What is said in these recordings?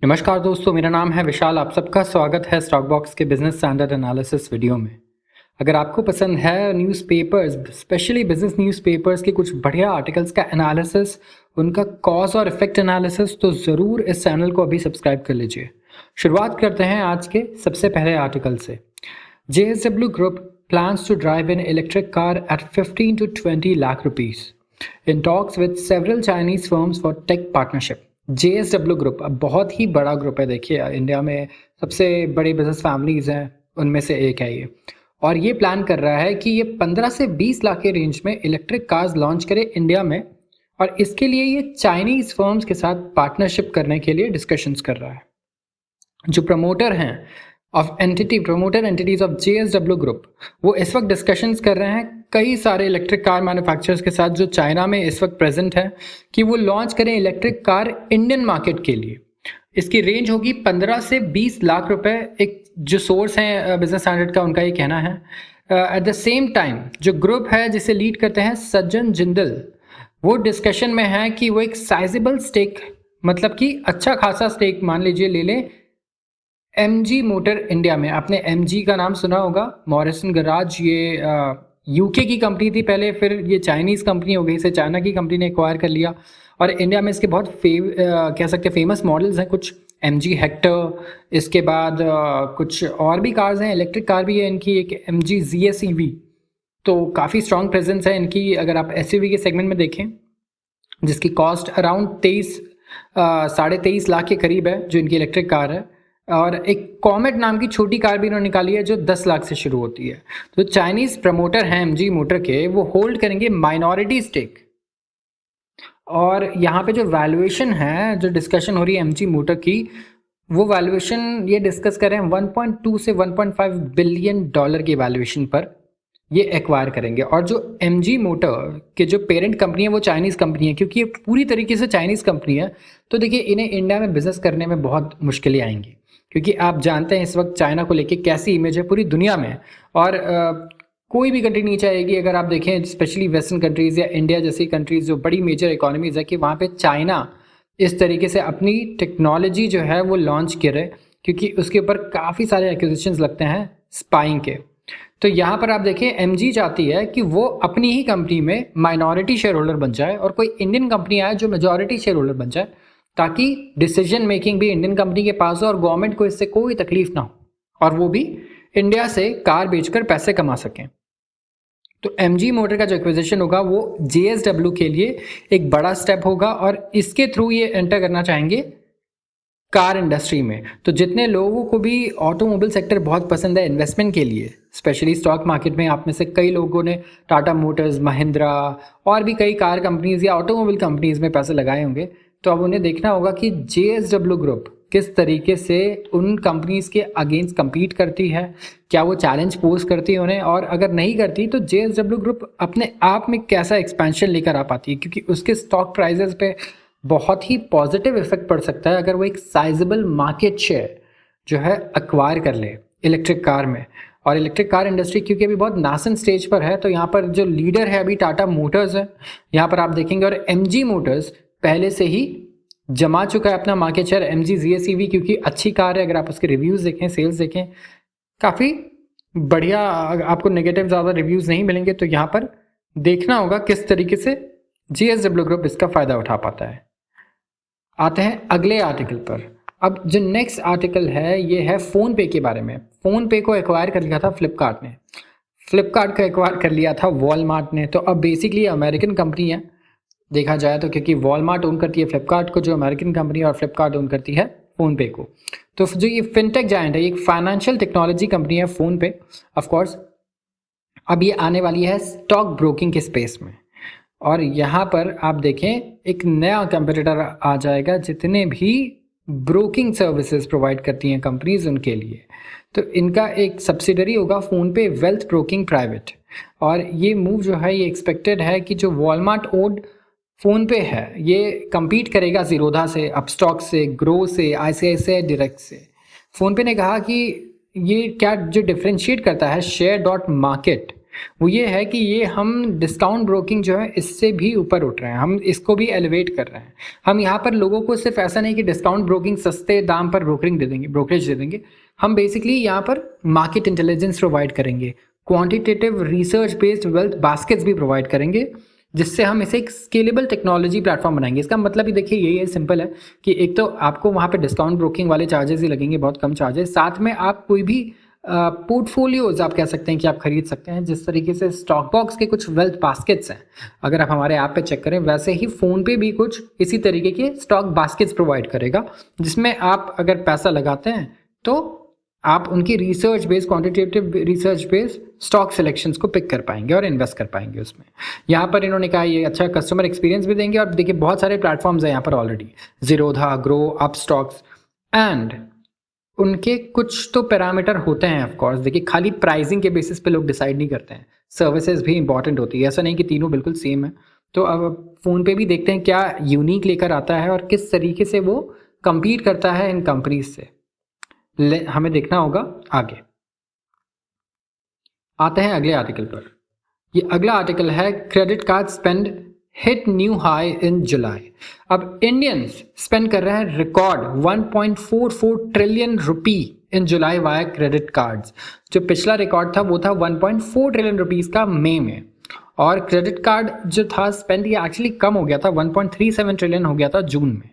नमस्कार दोस्तों, मेरा नाम है विशाल। आप सबका स्वागत है स्टॉक बॉक्स के बिजनेस स्टैंडर्ड एनालिसिस वीडियो में। अगर आपको पसंद है न्यूज़पेपर्स, स्पेशली बिजनेस न्यूज़पेपर्स के कुछ बढ़िया आर्टिकल्स का एनालिसिस, उनका कॉज और इफेक्ट एनालिसिस, तो ज़रूर इस चैनल को अभी सब्सक्राइब कर लीजिए। शुरुआत करते हैं आज के सबसे पहले आर्टिकल से। JSW group plans to drive an electric car at 15 to 20 lakh rupees in talks with several Chinese firms for tech partnership। JSW group अब बहुत ही बड़ा ग्रुप है। देखिए, इंडिया में सबसे बड़े बिजनेस फैमिलीज हैं, उनमें से एक है ये। और ये प्लान कर रहा है कि ये 15 से 20 लाख के रेंज में इलेक्ट्रिक कार्स लॉन्च करे इंडिया में, और इसके लिए ये चाइनीज फर्म्स के साथ पार्टनरशिप करने के लिए डिस्कशंस कर रहा है। जो प्रमोटर हैं promoter entities of JSW group, वो इस वक्त डिस्कशंस कर रहे हैं कई सारे इलेक्ट्रिक कार मैन्युफैक्चरर्स के साथ जो चाइना में इस वक्त प्रेजेंट है, कि वो लॉन्च करें इलेक्ट्रिक कार इंडियन मार्केट के लिए। इसकी रेंज होगी 15 से 20 लाख रुपए। एक जो सोर्स है बिजनेस स्टैंडर्ड का, उनका ये कहना है। एट द सेम टाइम जो ग्रुप है जिसे लीड करते हैं सज्जन जिंदल, वो डिस्कशन में है कि वो एक साइजेबल स्टेक, मतलब कि अच्छा खासा स्टेक मान लीजिए ले लें MG मोटर इंडिया में। आपने MG का नाम सुना होगा, मॉरिसन गराज। ये यूके की कंपनी थी पहले, फिर ये चाइनीज़ कंपनी हो गई, इसे चाइना की कंपनी ने एक्वायर कर लिया। और इंडिया में इसके बहुत कह सकते हैं फेमस मॉडल्स हैं। कुछ MG हेक्टर, इसके बाद कुछ और भी कार्स हैं, इलेक्ट्रिक कार भी है इनकी, एक MG ZS EV। तो काफ़ी स्ट्रॉन्ग प्रेजेंस है इनकी। अगर आप SUV के सेगमेंट में देखें, जिसकी कॉस्ट अराउंड 23-23.5 लाख के करीब है, जो इनकी इलेक्ट्रिक कार है। और एक कॉमेट नाम की छोटी कार भी इन्होंने निकाली है, जो 10 लाख से शुरू होती है। तो चाइनीज़ प्रमोटर हैं MG मोटर के, वो होल्ड करेंगे माइनॉरिटी स्टेक। और यहाँ पे जो वैल्यूएशन है, जो डिस्कशन हो रही है MG मोटर की, वो वैल्यूएशन ये डिस्कस कर रहे हैं 1.2 से 1.5 बिलियन डॉलर की वैल्यूएशन पर ये एक्वायर करेंगे। और जो MG मोटर के जो पेरेंट कंपनी है वो चाइनीज़ कंपनी है, क्योंकि ये पूरी तरीके से चाइनीज़ कंपनी है। तो देखिए, इन्हें इंडिया में बिजनेस करने में बहुत मुश्किलें आएंगी, क्योंकि आप जानते हैं इस वक्त चाइना को लेके कैसी इमेज है पूरी दुनिया में। और कोई भी कंट्री नहीं चाहेगी, अगर आप देखें स्पेशली वेस्टर्न कंट्रीज़ या इंडिया जैसी कंट्रीज़ जो बड़ी मेजर इकोनॉमीज़ है, कि वहाँ पे चाइना इस तरीके से अपनी टेक्नोलॉजी जो है वो लॉन्च करे, क्योंकि उसके ऊपर काफ़ी सारे एक्विजिशंस लगते हैं स्पाइंग के। तो यहाँ पर आप देखें, MG चाहती है कि वो अपनी ही कंपनी में माइनॉरिटी शेयर होल्डर बन जाए, और कोई इंडियन कंपनी आए जो मेजॉरिटी शेयर होल्डर बन जाए, ताकि डिसीजन मेकिंग भी इंडियन कंपनी के पास हो और गवर्नमेंट को इससे कोई तकलीफ ना हो, और वो भी इंडिया से कार बेचकर पैसे कमा सकें। तो MG मोटर का जो एक्विजिशन होगा वो JSW के लिए एक बड़ा स्टेप होगा, और इसके थ्रू ये एंटर करना चाहेंगे कार इंडस्ट्री में। तो जितने लोगों को भी ऑटोमोबाइल सेक्टर बहुत पसंद है इन्वेस्टमेंट के लिए, स्पेशली स्टॉक मार्केट में, आप में से कई लोगों ने टाटा मोटर्स, महिंद्रा और भी कई कार कंपनीज या ऑटोमोबाइल कंपनीज में पैसे लगाए होंगे, तो अब उन्हें देखना होगा कि JSW ग्रुप किस तरीके से उन कंपनीज के अगेंस्ट compete करती है। क्या वो चैलेंज पोज करती है उन्हें, और अगर नहीं करती तो JSW ग्रुप अपने आप में कैसा एक्सपेंशन लेकर आ पाती है, क्योंकि उसके स्टॉक प्राइजेस पे बहुत ही पॉजिटिव इफेक्ट पड़ सकता है अगर वो एक साइजेबल मार्केट शेयर जो है एक्वायर कर ले इलेक्ट्रिक कार में। और इलेक्ट्रिक कार इंडस्ट्री क्योंकि अभी बहुत नासेंट स्टेज पर है, तो यहाँ पर जो लीडर है अभी टाटा मोटर्स है, यहाँ पर आप देखेंगे। और MG मोटर्स पहले से ही जमा चुका है अपना market share MG ZS EV, क्योंकि अच्छी कार है। अगर आप उसके रिव्यूज़ देखें, सेल्स देखें, काफ़ी बढ़िया, आपको नेगेटिव ज़्यादा रिव्यूज़ नहीं मिलेंगे। तो यहाँ पर देखना होगा किस तरीके से JSW ग्रुप इसका फ़ायदा उठा पाता है। आते हैं अगले आर्टिकल पर। अब जो नेक्स्ट आर्टिकल है ये है फ़ोनपे के बारे में। फ़ोनपे को एक्वायर कर लिया था फ्लिपकार्ट ने, फ्लिपकार्ट को एक्वायर कर लिया था वॉलमार्ट ने। तो अब बेसिकली अमेरिकन कंपनी है देखा जाए तो, क्योंकि वॉलमार्ट ओन करती है फ्लिपकार्ट को, जो अमेरिकन कंपनी, और फ्लिपकार्ट ओन करती है फ़ोनपे को। तो जो ये फिनटेक जायंट है, एक फाइनेंशियल टेक्नोलॉजी कंपनी है फ़ोनपे ऑफ कोर्स। अब ये आने वाली है स्टॉक ब्रोकिंग के स्पेस में, और यहाँ पर आप देखें एक नया कंपटीटर आ जाएगा जितने भी ब्रोकिंग सर्विसेज प्रोवाइड करती हैं कंपनीज उनके लिए। तो इनका एक सब्सिडरी होगा फ़ोनपे वेल्थ ब्रोकिंग प्राइवेट। और ये मूव जो है ये एक्सपेक्टेड है कि जो वॉलमार्ट ओन्ड फ़ोनपे है ये compete करेगा ज़ीरोधा से, अपस्टॉक से, ग्रो से, ICICI डायरेक्ट से। फ़ोनपे ने कहा कि ये क्या जो डिफ्रेंशिएट करता है शेयर डॉट मार्केट वो ये है कि ये हम डिस्काउंट ब्रोकिंग जो है इससे भी ऊपर उठ रहे हैं, हम इसको भी एलिवेट कर रहे हैं। हम यहाँ पर लोगों को सिर्फ ऐसा नहीं कि डिस्काउंट ब्रोकिंग सस्ते दाम पर ब्रोकरेज दे देंगे, हम बेसिकली यहाँ पर मार्केट इंटेलिजेंस प्रोवाइड करेंगे, quantitative research based wealth baskets भी प्रोवाइड करेंगे, जिससे हम इसे एक स्केलेबल टेक्नोलॉजी प्लेटफॉर्म बनाएंगे। इसका मतलब ही देखिए यही है, सिंपल है कि एक तो आपको वहाँ पे डिस्काउंट ब्रोकिंग वाले चार्जेस ही लगेंगे, बहुत कम चार्जेस, साथ में आप कोई भी पोर्टफोलियोज आप कह सकते हैं कि आप खरीद सकते हैं। जिस तरीके से स्टॉक बॉक्स के कुछ वेल्थ बास्केट्स हैं, अगर आप हमारे ऐप पे चेक करें, वैसे ही फ़ोन पे भी कुछ इसी तरीके के स्टॉक बास्केट्स प्रोवाइड करेगा, जिसमें आप अगर पैसा लगाते हैं तो आप उनकी research based quantitative research based stock selections को पिक कर पाएंगे और इन्वेस्ट कर पाएंगे उसमें। यहाँ पर इन्होंने कहा ये अच्छा कस्टमर एक्सपीरियंस भी देंगे, और देखिए बहुत सारे प्लेटफॉर्म्स हैं यहाँ पर already, Zerodha, grow, Upstox, and उनके कुछ तो पैरामीटर होते हैं ऑफकोर्स। देखिए खाली प्राइसिंग के बेसिस पे लोग डिसाइड नहीं करते हैं, सर्विसेज भी इंपॉर्टेंट होती है, ऐसा नहीं कि तीनों बिल्कुल सेम है। तो अब फ़ोन पे भी देखते हैं क्या यूनिक लेकर आता है और किस तरीके से वो compete करता है इन कंपनीज से, हमें देखना होगा आगे। आते हैं अगले आर्टिकल पर। ये अगला आर्टिकल है credit card spend hit new high in July. अब इंडियंस स्पेंड कर रहे हैं record 1.44 trillion rupee in July via credit cards. जो पिछला रिकॉर्ड था वो था 1.4 ट्रिलियन रुपीस का मई में, और क्रेडिट कार्ड जो था स्पेंड ये एक्चुअली कम हो गया था, 1.37 ट्रिलियन हो गया था जून में।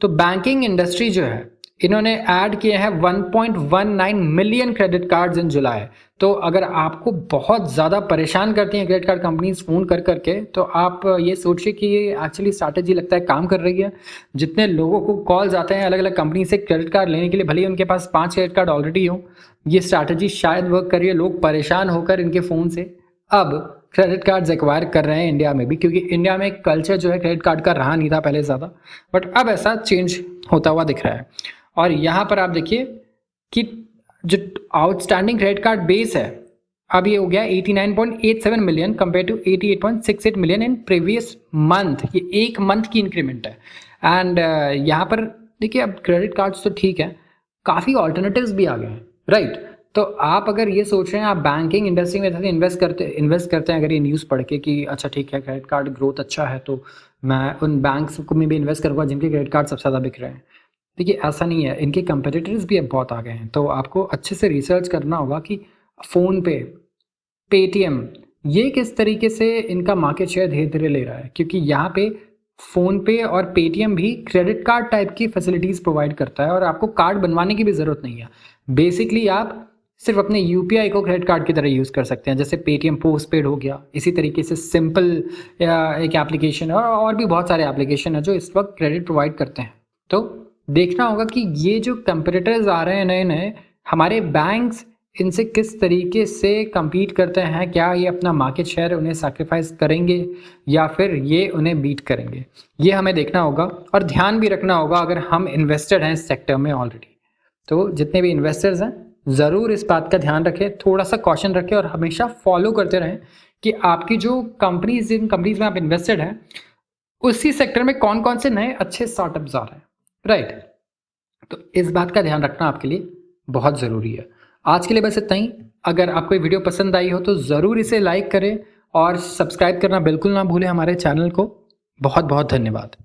तो बैंकिंग इंडस्ट्री जो है इन्होंने ऐड किए हैं 1.19 मिलियन क्रेडिट कार्ड्स इन जुलाई। तो अगर आपको बहुत ज़्यादा परेशान करती हैं क्रेडिट कार्ड कंपनीज फ़ोन कर करके, तो आप ये सोचिए कि ये एक्चुअली स्ट्रैटेजी लगता है काम कर रही है। जितने लोगों को कॉल्स आते हैं अलग अलग कंपनी से क्रेडिट कार्ड लेने के लिए, भले ही उनके पास 5 क्रेडिट कार्ड ऑलरेडी हो, ये स्ट्रैटेजी शायद वर्क कर रही है। लोग परेशान होकर इनके फ़ोन से अब क्रेडिट कार्ड्स एक्वायर कर रहे हैं इंडिया में भी, क्योंकि इंडिया में एक कल्चर जो है क्रेडिट कार्ड का रहा नहीं था पहले ज़्यादा, बट अब ऐसा चेंज होता हुआ दिख रहा है। और यहाँ पर आप देखिए कि जो आउटस्टैंडिंग क्रेडिट कार्ड बेस है अब ये हो गया 89.87 million compare to 88.68 million in previous month. ये एक मंथ की इंक्रीमेंट है। एंड यहाँ पर देखिए अब क्रेडिट कार्ड्स तो ठीक है, काफ़ी ऑल्टरनेटिव्स भी आ गए हैं, राइट। तो आप अगर ये सोच रहे हैं आप बैंकिंग इंडस्ट्री में इन्वेस्ट करते हैं, अगर ये न्यूज़ पढ़ के कि अच्छा ठीक है क्रेडिट कार्ड ग्रोथ अच्छा है, तो मैं उन बैंक्स को में भी इन्वेस्ट करूँगा जिनके क्रेडिट कार्ड सबसे ज़्यादा बिक रहे हैं। देखिए ऐसा नहीं है, इनके कंपेटिटर्स भी अब बहुत आ गए हैं। तो आपको अच्छे से रिसर्च करना होगा कि फ़ोनपे, पेटीएम ये किस तरीके से इनका मार्केट शेयर धीरे धीरे ले रहा है, क्योंकि यहाँ पे फ़ोनपे और पेटीएम भी क्रेडिट कार्ड टाइप की फैसिलिटीज़ प्रोवाइड करता है, और आपको कार्ड बनवाने की भी ज़रूरत नहीं है। बेसिकली आप सिर्फ अपने यूपीआई को क्रेडिट कार्ड की तरह यूज़ कर सकते हैं, जैसे पेटीएम पोस्ट पेड हो गया। इसी तरीके से सिंपल एक एप्लीकेशन और भी बहुत सारे एप्लीकेशन है जो इस वक्त क्रेडिट प्रोवाइड करते हैं। तो देखना होगा कि ये जो कंपटीटर्स आ रहे हैं नए नए, हमारे बैंक्स इनसे किस तरीके से compete करते हैं, क्या ये अपना मार्केट शेयर उन्हें सैक्रिफाइस करेंगे या फिर ये उन्हें बीट करेंगे, ये हमें देखना होगा। और ध्यान भी रखना होगा अगर हम इन्वेस्टेड हैं इस सेक्टर में ऑलरेडी, तो जितने भी इन्वेस्टर्स हैं ज़रूर इस बात का ध्यान रखें, थोड़ा सा कॉशन रखें और हमेशा फॉलो करते रहें कि आपकी जो कंपनीज, जिन कंपनीज में आप इन्वेस्टेड हैं उसी सेक्टर में कौन कौन से नए अच्छे स्टार्टअप्स आ रहे हैं, राइट। तो इस बात का ध्यान रखना आपके लिए बहुत ज़रूरी है। आज के लिए बस इतना ही। अगर आपको ये वीडियो पसंद आई हो तो ज़रूर इसे लाइक करें और सब्सक्राइब करना बिल्कुल ना भूलें हमारे चैनल को। बहुत बहुत धन्यवाद।